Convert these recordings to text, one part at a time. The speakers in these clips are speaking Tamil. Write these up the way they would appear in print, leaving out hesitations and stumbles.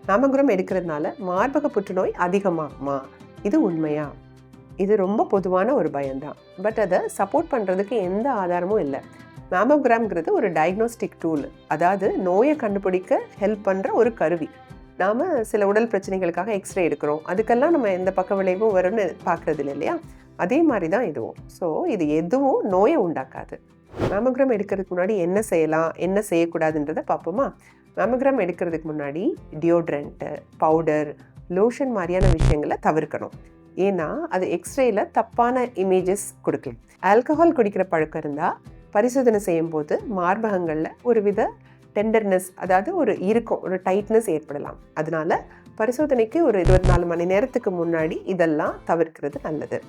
மேமோகிராம் எடுக்கிறதுனால மார்பக புற்றுநோய் அதிகமாகுமா? இது உண்மையா? இது ரொம்ப பொதுவான ஒரு பயம்தான். பட் அதை சப்போர்ட் பண்ணுறதுக்கு எந்த ஆதாரமும் இல்லை. மேமோகிராம்ங்கிறது ஒரு டயக்னோஸ்டிக் டூல், அதாவது நோயை கண்டுபிடிக்க ஹெல்ப் பண்ணுற ஒரு கருவி. நாம் சில உடல் பிரச்சனைகளுக்காக எக்ஸ்ரே எடுக்கிறோம், அதுக்கெல்லாம் நம்ம எந்த பக்க விளைவும் வரும்னு பார்க்குறது இல்லை இல்லையா? அதே மாதிரி தான் இதுவும். ஸோ இது எதுவும் நோயை உண்டாக்காது. மேமோகிராம் எடுக்கிறதுக்கு முன்னாடி என்ன செய்யலாம், என்ன செய்யக்கூடாதுன்றதை பார்ப்போமா? மேமோகிராம் எடுக்கிறதுக்கு முன்னாடி டியோட்ரண்ட்டு, பவுடர், லோஷன் மாதிரியான விஷயங்களை தவிர்க்கணும். ஏன்னா அது எக்ஸ்ரேல தப்பான இமேஜஸ் கொடுக்கலாம். ஆல்கஹால் குடிக்கிற பழக்கம் இருந்தால் பரிசோதனை செய்யும் போது மார்பகங்களில் ஒரு வித டெண்டர்னஸ், அதாவது ஒரு இறுக்கம், ஒரு டைட்னஸ் ஏற்படலாம். அதனால பரிசோதனைக்கு ஒரு 24 மணி நேரத்துக்கு முன்னாடி இதெல்லாம் தவிர்க்கிறது நல்லது.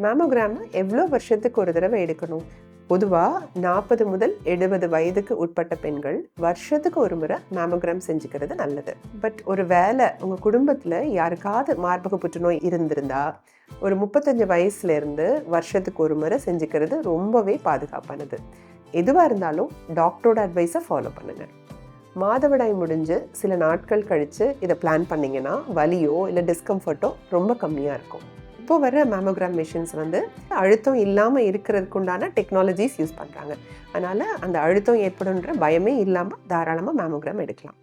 மேமோகிராம் எவ்வளோ வருஷத்துக்கு ஒரு தடவை எடுக்கணும்? பொதுவாக 40 முதல் 70 வயதுக்கு உட்பட்ட பெண்கள் வருஷத்துக்கு ஒரு முறை மேமோகிராம் செஞ்சுக்கிறது நல்லது. பட் ஒரு வேளை உங்கள் குடும்பத்தில் யாருக்காவது மார்பக புற்றுநோய் இருந்திருந்தா ஒரு 35 வயசுலேருந்து வருஷத்துக்கு ஒரு முறை செஞ்சுக்கிறது ரொம்பவே பாதுகாப்பானது. எதுவாக இருந்தாலும் டாக்டரோட அட்வைஸை ஃபாலோ பண்ணுங்கள். மாதவிடாய் முடிஞ்சு சில நாட்கள் கழித்து இதை பிளான் பண்ணிங்கன்னா வலியோ இல்லை டிஸ்கம்ஃபர்ட்டோ ரொம்ப கம்மியாக இருக்கும். இப்போ வர மேமோகிராம் மிஷின்ஸ் அழுத்தம் இல்லாமல் இருக்கிறதுக்கு உண்டான டெக்னாலஜிஸ் யூஸ் பண்ணுறாங்க. அதனால் அந்த அழுத்தம் ஏற்படுன்ற பயமே இல்லாமல் தாராளமாக மேமோகிராம் எடுக்கலாம்.